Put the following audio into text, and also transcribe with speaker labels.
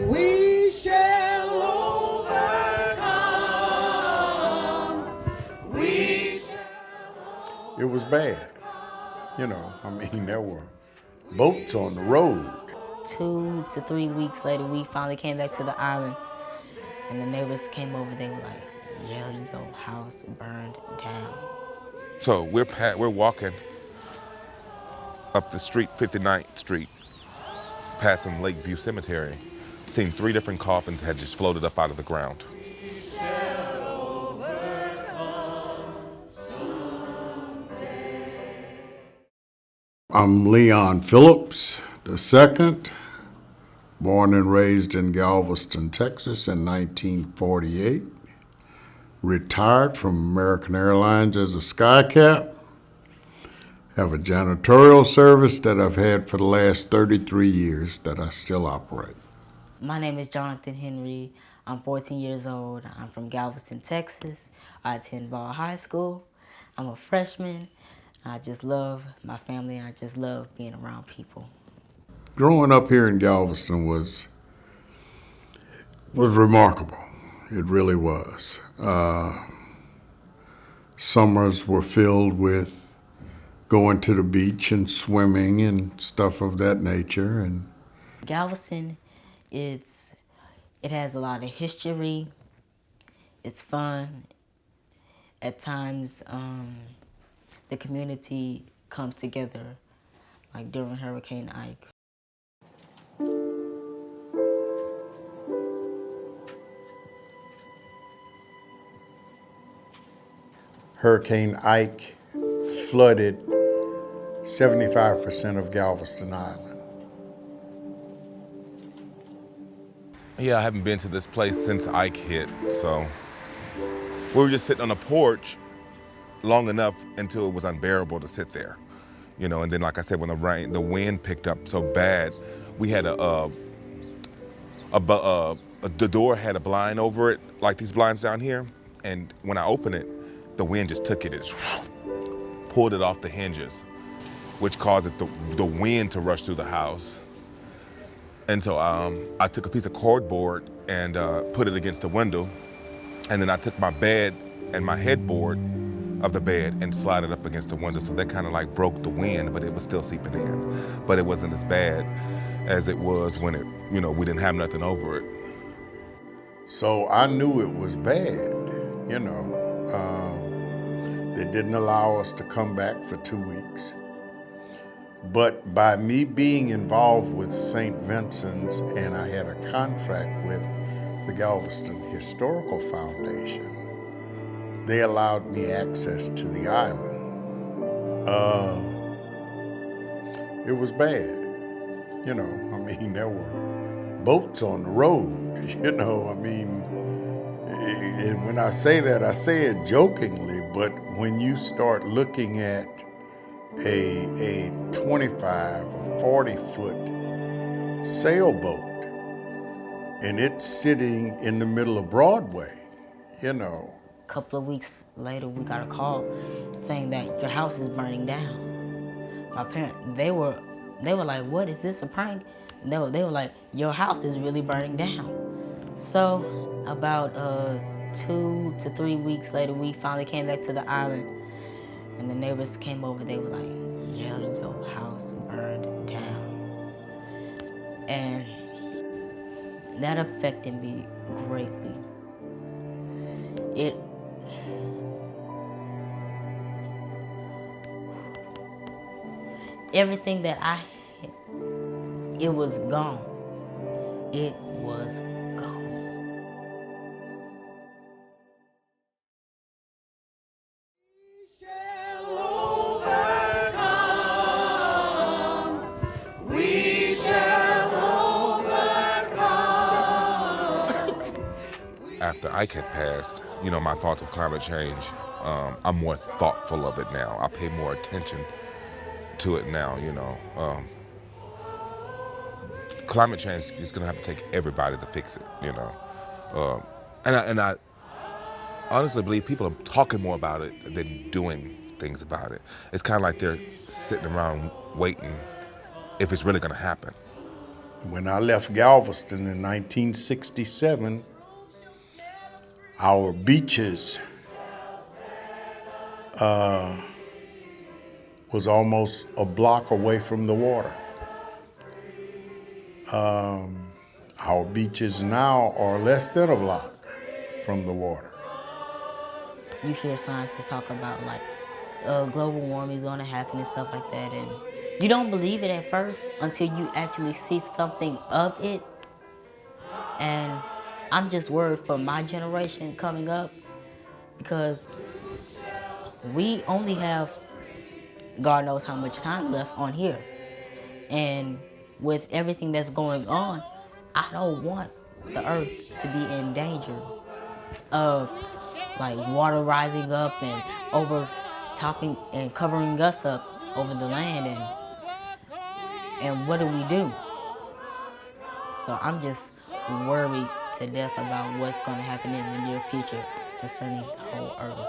Speaker 1: We shall overcome. We shall.
Speaker 2: It was bad. You know, I mean, there were boats on the road.
Speaker 3: 2 to 3 weeks later, we finally came back to the island, and the neighbors came over. They were like, "Yeah, your house burned down."
Speaker 4: So we're walking up the street, 59th Street, passing Lakeview Cemetery, seeing 3 different coffins had just floated up out of the ground.
Speaker 2: I'm Leon Phillips II, born and raised in Galveston, Texas in 1948. Retired from American Airlines as a skycap. Have a janitorial service that I've had for the last 33 years that I still operate.
Speaker 3: My name is Jonathan Henry. I'm 14 years old. I'm from Galveston, Texas. I attend Ball High School. I'm a freshman. I just love my family, and I just love being around people.
Speaker 2: Growing up here in Galveston was remarkable. It really was. Summers were filled with going to the beach and swimming and stuff of that nature. And
Speaker 3: Galveston, it has a lot of history. It's fun. At times, the community comes together, like during Hurricane Ike.
Speaker 2: Hurricane Ike flooded 75% of Galveston Island.
Speaker 4: Yeah, I haven't been to this place since Ike hit, so we were just sitting on a porch long enough until it was unbearable to sit there, you know. And then, like I said, when the wind picked up so bad, we had the door had a blind over it, like these blinds down here. And when I opened it, the wind just took it and pulled it off the hinges, which caused the wind to rush through the house. And so I took a piece of cardboard and put it against the window, and then I took my bed and my headboard of the bed and slide it up against the window, so that kind of like broke the wind, but it was still seeping in. But it wasn't as bad as it was when we didn't have nothing over it.
Speaker 2: So I knew it was bad, you know. They didn't allow us to come back for 2 weeks. But by me being involved with St. Vincent's, and I had a contract with the Galveston Historical Foundation, they allowed me access to the island. It was bad. You know, I mean, there were boats on the road, you know, I mean, and when I say that, I say it jokingly, but when you start looking at a 25 or 40-foot sailboat and it's sitting in the middle of Broadway, you know.
Speaker 3: A couple of weeks later, we got a call saying that your house is burning down. My parents, they were like, "What, is this a prank?" They were like, "Your house is really burning down." So about 2 to 3 weeks later, we finally came back to the island, and the neighbors came over. They were like, "Yeah, your house burned down." And that affected me greatly. Everything that I had, it was gone. It was gone.
Speaker 1: We shall overcome. We shall overcome.
Speaker 4: After Ike had passed, you know, my thoughts of climate change, I'm more thoughtful of it now. I pay more attention to it now, you know. Climate change is gonna have to take everybody to fix it, you know. And I honestly believe people are talking more about it than doing things about it. It's kind of like they're sitting around waiting if it's really gonna happen.
Speaker 2: When I left Galveston in 1967, our beaches was almost a block away from the water. Our beaches now are less than a block from the water.
Speaker 3: You hear scientists talk about like global warming is gonna happen and stuff like that, and you don't believe it at first until you actually see something of it. And I'm just worried for my generation coming up because we only have God knows how much time left on here. And with everything that's going on, I don't want the earth to be in danger of like water rising up and overtopping and covering us up over the land, and what do we do? So I'm just worried to death about what's going to happen in the near future concerning the whole earth.